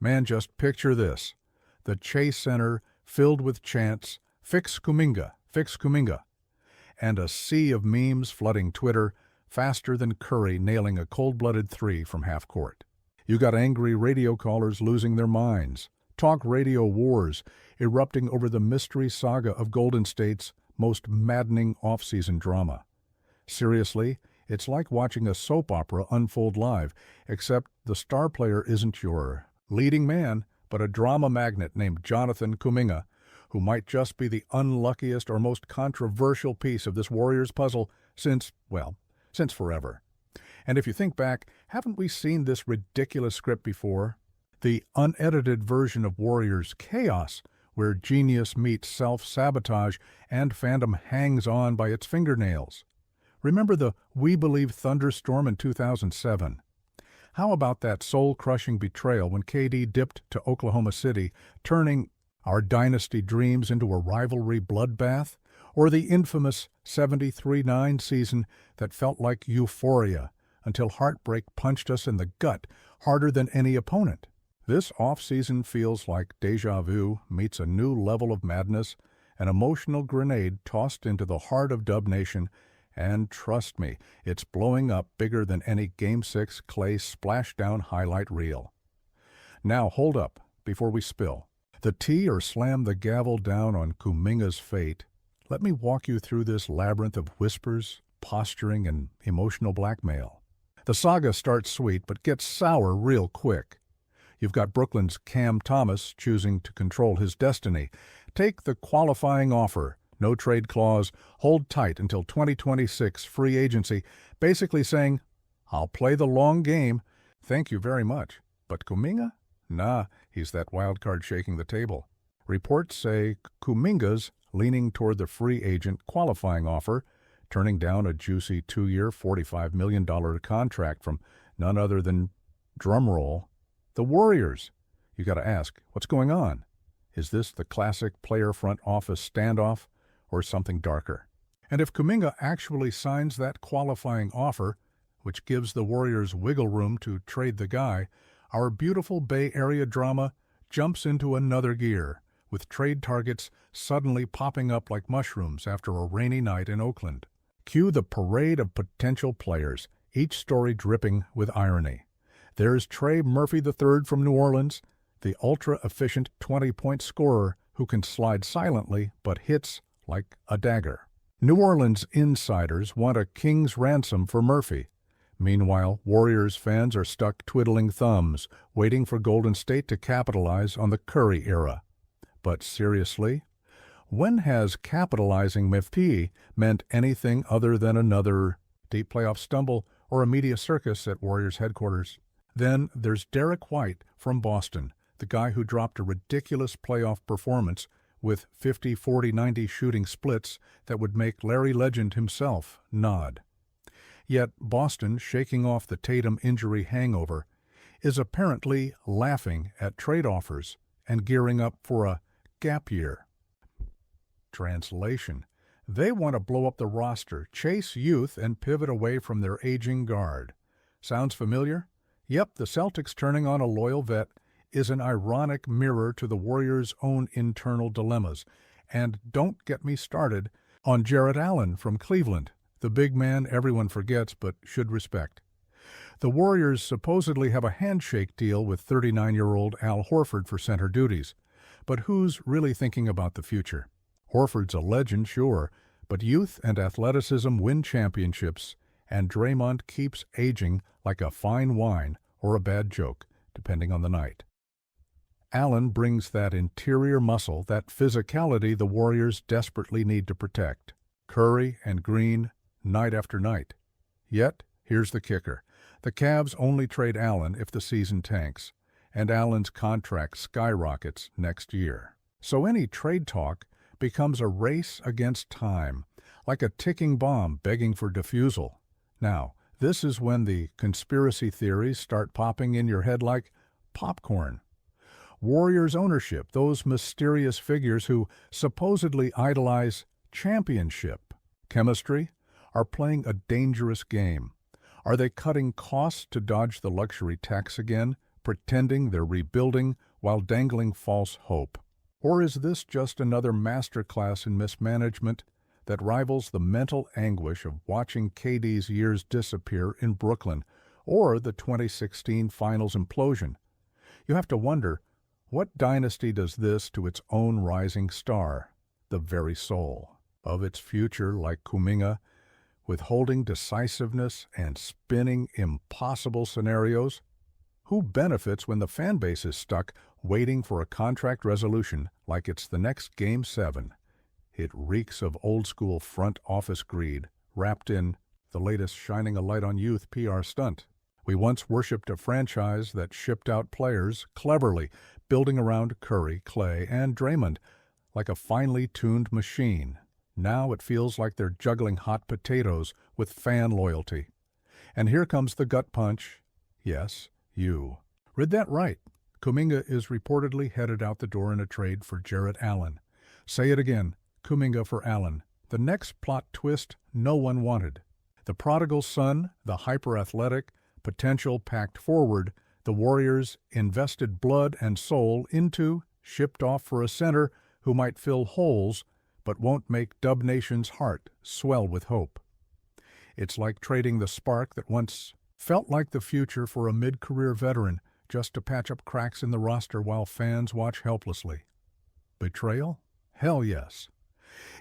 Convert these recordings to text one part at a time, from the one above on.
Man, just picture this. The Chase Center filled with chants, "Fix Kuminga, fix Kuminga," and a sea of memes flooding Twitter faster than Curry nailing a cold-blooded three from half court. You got angry radio callers losing their minds, talk radio wars erupting over the mystery saga of Golden State's most maddening off-season drama. Seriously, it's like watching a soap opera unfold live, except the star player isn't your leading man, but a drama magnate named Jonathan Kuminga, who might just be the unluckiest or most controversial piece of this Warriors puzzle since forever. And if you think back, haven't we seen this ridiculous script before? The unedited version of Warriors chaos, where genius meets self-sabotage and fandom hangs on by its fingernails. Remember the We Believe thunderstorm in 2007? How about that soul-crushing betrayal when KD dipped to Oklahoma City, turning our dynasty dreams into a rivalry bloodbath? Or the infamous 73-9 season that felt like euphoria until heartbreak punched us in the gut harder than any opponent? This off-season feels like déjà vu meets a new level of madness, an emotional grenade tossed into the heart of Dub Nation, and trust me, it's blowing up bigger than any Game 6 Clay splashdown highlight reel. Now hold up before we spill the tea or slam the gavel down on Kuminga's fate. Let me walk you through this labyrinth of whispers, posturing, and emotional blackmail. The saga starts sweet but gets sour real quick. You've got Brooklyn's Cam Thomas choosing to control his destiny. Take the qualifying offer, no trade clause, hold tight until 2026 free agency, basically saying, "I'll play the long game, thank you very much." But Kuminga? Nah, he's that wild card shaking the table. Reports say Kuminga's leaning toward the free agent qualifying offer, turning down a juicy 2-year, $45 million contract from none other than, drumroll, the Warriors. You got to ask, what's going on? Is this the classic player front office standoff or something darker? And if Kuminga actually signs that qualifying offer, which gives the Warriors wiggle room to trade the guy, our beautiful Bay Area drama jumps into another gear, with trade targets suddenly popping up like mushrooms after a rainy night in Oakland. Cue the parade of potential players, each story dripping with irony. There's Trey Murphy III from New Orleans, the ultra-efficient 20-point scorer who can slide silently but hits like a dagger. New Orleans insiders want a king's ransom for Murphy. Meanwhile, Warriors fans are stuck twiddling thumbs, waiting for Golden State to capitalize on the Curry era. But seriously, when has capitalizing Murphy meant anything other than another deep playoff stumble or a media circus at Warriors headquarters? Then there's Derek White from Boston, the guy who dropped a ridiculous playoff performance with 50-40-90 shooting splits that would make Larry Legend himself nod. Yet Boston, shaking off the Tatum injury hangover, is apparently laughing at trade offers and gearing up for a gap year. Translation: they want to blow up the roster, chase youth, and pivot away from their aging guard. Sounds familiar? Yep, the Celtics turning on a loyal vet is an ironic mirror to the Warriors' own internal dilemmas. And don't get me started on Jarrett Allen from Cleveland, the big man everyone forgets but should respect. The Warriors supposedly have a handshake deal with 39-year-old Al Horford for center duties. But who's really thinking about the future? Horford's a legend, sure, but youth and athleticism win championships, and Draymond keeps aging like a fine wine or a bad joke, depending on the night. Allen brings that interior muscle, that physicality the Warriors desperately need to protect. Curry and Green, night after night. Yet, here's the kicker. The Cavs only trade Allen if the season tanks, and Allen's contract skyrockets next year. So any trade talk becomes a race against time, like a ticking bomb begging for defusal. Now, this is when the conspiracy theories start popping in your head like popcorn. Warriors ownership, those mysterious figures who supposedly idolize championship chemistry, are playing a dangerous game. Are they cutting costs to dodge the luxury tax again, pretending they're rebuilding while dangling false hope. Or is this just another masterclass in mismanagement that rivals the mental anguish of watching KD's years disappear in Brooklyn or the 2016 Finals implosion? You have to wonder, what dynasty does this to its own rising star, the very soul of its future, like Kuminga, withholding decisiveness and spinning impossible scenarios? Who benefits when the fan base is stuck waiting for a contract resolution like it's the next Game 7? It reeks of old-school front office greed, wrapped in the latest shining a light on youth PR stunt. We once worshipped a franchise that shipped out players cleverly, building around Curry, Clay, and Draymond like a finely tuned machine. Now it feels like they're juggling hot potatoes with fan loyalty. And here comes the gut punch. Yes, you read that right. Kuminga is reportedly headed out the door in a trade for Jarrett Allen. Say it again, Kuminga for Allen. The next plot twist no one wanted. The prodigal son, the hyper-athletic, potential packed forward, the Warriors invested blood and soul into, shipped off for a center who might fill holes but won't make Dub Nation's heart swell with hope. It's like trading the spark that once felt like the future for a mid-career veteran just to patch up cracks in the roster while fans watch helplessly. Betrayal? Hell yes.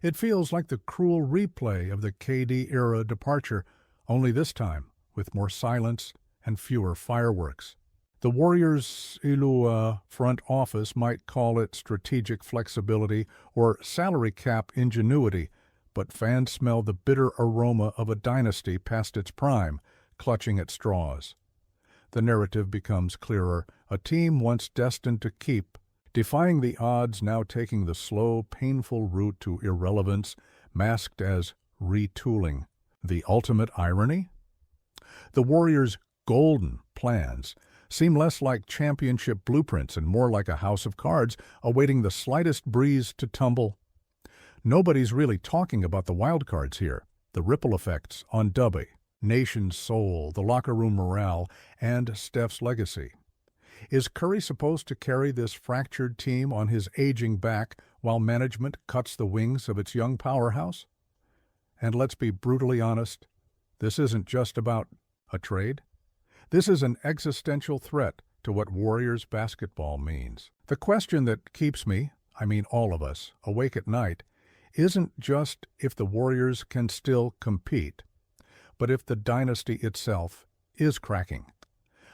It feels like the cruel replay of the KD-era departure, only this time with more silence and fewer fireworks. The Warriors' front office might call it strategic flexibility or salary cap ingenuity, but fans smell the bitter aroma of a dynasty past its prime, clutching at straws. The narrative becomes clearer, a team once destined to keep, defying the odds, now taking the slow, painful route to irrelevance, masked as retooling. The ultimate irony? The Warriors' golden plans seem less like championship blueprints and more like a house of cards awaiting the slightest breeze to tumble. Nobody's really talking about the wild cards here, the ripple effects on Dubby, Nation's soul, the locker room morale, and Steph's legacy. Is Curry supposed to carry this fractured team on his aging back while management cuts the wings of its young powerhouse? And let's be brutally honest, this isn't just about a trade. This is an existential threat to what Warriors basketball means. The question that keeps me, I mean all of us, awake at night isn't just if the Warriors can still compete, but if the dynasty itself is cracking.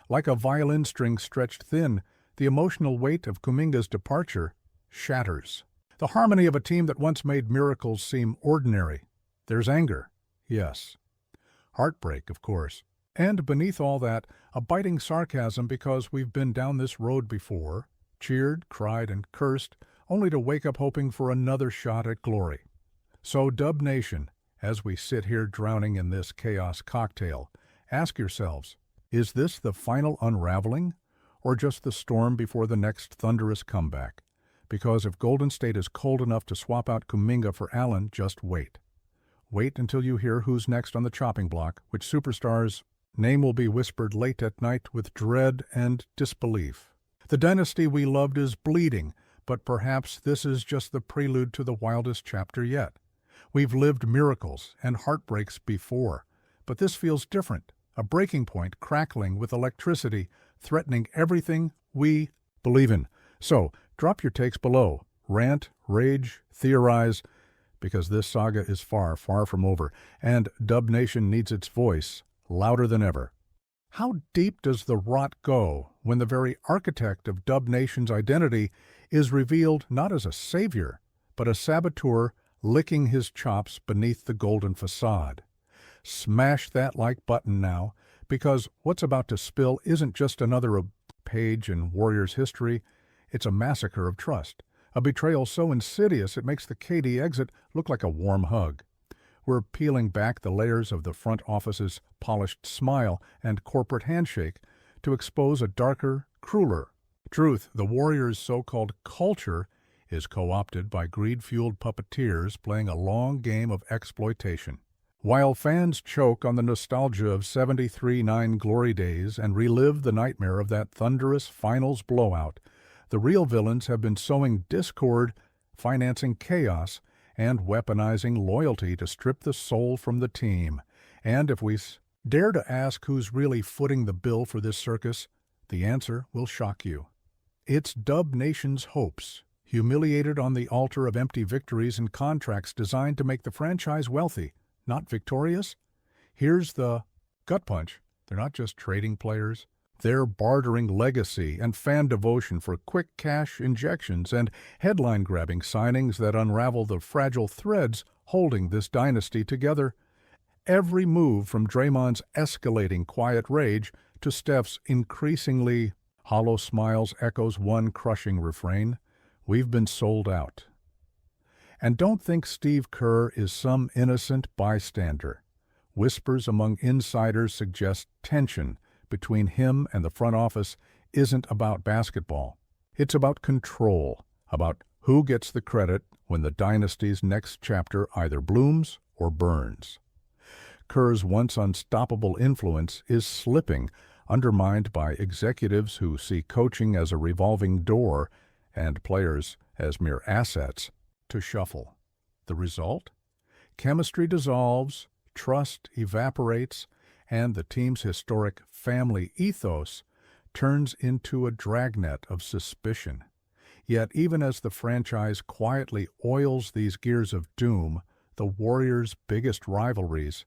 Like a violin string stretched thin, the emotional weight of Kuminga's departure shatters. The harmony of a team that once made miracles seem ordinary. There's anger, yes. Heartbreak, of course. And beneath all that, a biting sarcasm because we've been down this road before, cheered, cried, and cursed, only to wake up hoping for another shot at glory. So, Dub Nation, as we sit here drowning in this chaos cocktail, ask yourselves, is this the final unraveling, or just the storm before the next thunderous comeback? Because if Golden State is cold enough to swap out Kuminga for Allen, just wait. Wait until you hear who's next on the chopping block, which superstar's name will be whispered late at night with dread and disbelief. The dynasty we loved is bleeding, but perhaps this is just the prelude to the wildest chapter yet. We've lived miracles and heartbreaks before, but this feels different. A breaking point crackling with electricity, threatening everything we believe in. So, drop your takes below. Rant, rage, theorize, because this saga is far, far from over, and Dub Nation needs its voice louder than ever. How deep does the rot go when the very architect of Dub Nation's identity is revealed not as a savior, but a saboteur licking his chops beneath the golden facade? Smash that like button now, because what's about to spill isn't just another page in Warriors history, it's a massacre of trust, a betrayal so insidious it makes the KD exit look like a warm hug. We're peeling back the layers of the front office's polished smile and corporate handshake to expose a darker, crueler truth. The Warriors' so-called culture is co-opted by greed-fueled puppeteers playing a long game of exploitation. While fans choke on the nostalgia of 73-9 glory days and relive the nightmare of that thunderous finals blowout, the real villains have been sowing discord, financing chaos, and weaponizing loyalty to strip the soul from the team. And if we dare to ask who's really footing the bill for this circus, the answer will shock you. It's Dub Nation's hopes, humiliated on the altar of empty victories and contracts designed to make the franchise wealthy, not victorious. Here's the gut punch. They're not just trading players. They're bartering legacy and fan devotion for quick cash injections and headline-grabbing signings that unravel the fragile threads holding this dynasty together. Every move from Draymond's escalating quiet rage to Steph's increasingly hollow smiles echoes one crushing refrain: we've been sold out. And don't think Steve Kerr is some innocent bystander. Whispers among insiders suggest tension between him and the front office isn't about basketball. It's about control, about who gets the credit when the dynasty's next chapter either blooms or burns. Kerr's once unstoppable influence is slipping, undermined by executives who see coaching as a revolving door and players as mere assets to shuffle. The result? Chemistry dissolves, trust evaporates, and the team's historic family ethos turns into a dragnet of suspicion. Yet even as the franchise quietly oils these gears of doom, the Warriors' biggest rivalries,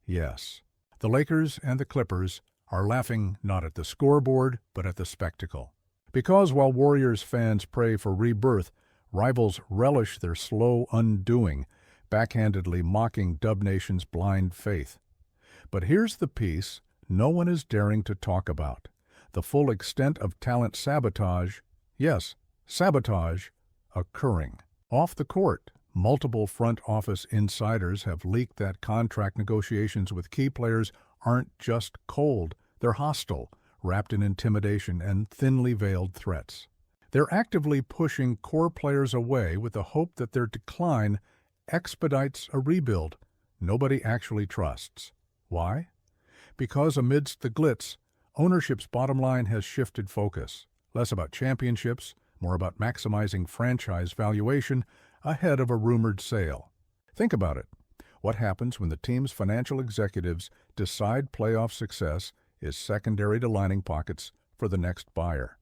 yes, the Lakers and the Clippers, are laughing not at the scoreboard but at the spectacle. Because while Warriors fans pray for rebirth, rivals relish their slow undoing, backhandedly mocking Dub Nation's blind faith. But here's the piece no one is daring to talk about: the full extent of talent sabotage, yes, sabotage, occurring. Off the court, multiple front office insiders have leaked that contract negotiations with key players aren't just cold, they're hostile, wrapped in intimidation and thinly veiled threats. They're actively pushing core players away with the hope that their decline expedites a rebuild nobody actually trusts. Why? Because amidst the glitz, ownership's bottom line has shifted focus, less about championships, more about maximizing franchise valuation ahead of a rumored sale. Think about it. What happens when the team's financial executives decide playoff success is secondary to lining pockets for the next buyer?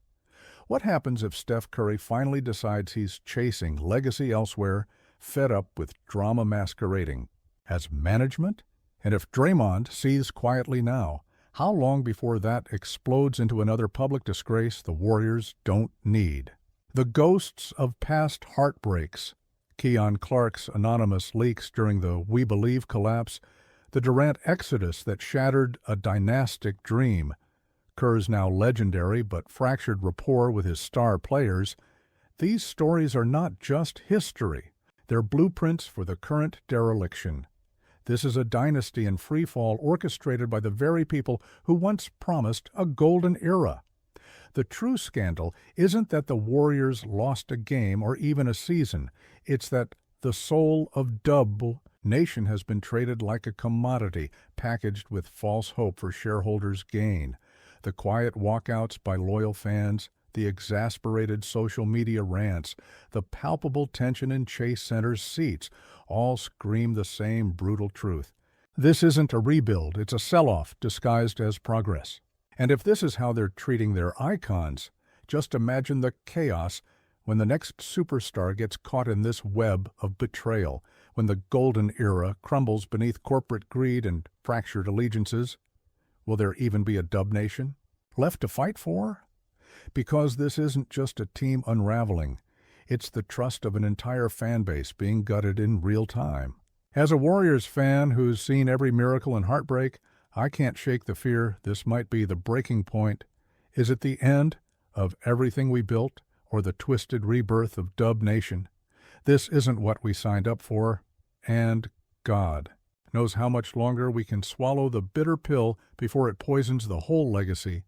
What happens if Steph Curry finally decides he's chasing legacy elsewhere, fed up with drama masquerading as management? And if Draymond sees quietly now, how long before that explodes into another public disgrace the Warriors don't need? The ghosts of past heartbreaks, Keon Clark's anonymous leaks during the We Believe collapse, the Durant exodus that shattered a dynastic dream, Kerr's now legendary but fractured rapport with his star players, these stories are not just history. They're blueprints for the current dereliction. This is a dynasty in freefall orchestrated by the very people who once promised a golden era. The true scandal isn't that the Warriors lost a game or even a season. It's that the soul of Dub Nation has been traded like a commodity, packaged with false hope for shareholders' gain. The quiet walkouts by loyal fans, the exasperated social media rants, the palpable tension in Chase Center's seats, all scream the same brutal truth. This isn't a rebuild, it's a sell-off disguised as progress. And if this is how they're treating their icons, just imagine the chaos when the next superstar gets caught in this web of betrayal, when the golden era crumbles beneath corporate greed and fractured allegiances. Will there even be a Dub Nation left to fight for? Because this isn't just a team unraveling. It's the trust of an entire fan base being gutted in real time. As a Warriors fan who's seen every miracle and heartbreak, I can't shake the fear this might be the breaking point. Is it the end of everything we built or the twisted rebirth of Dub Nation? This isn't what we signed up for, and God knows how much longer we can swallow the bitter pill before it poisons the whole legacy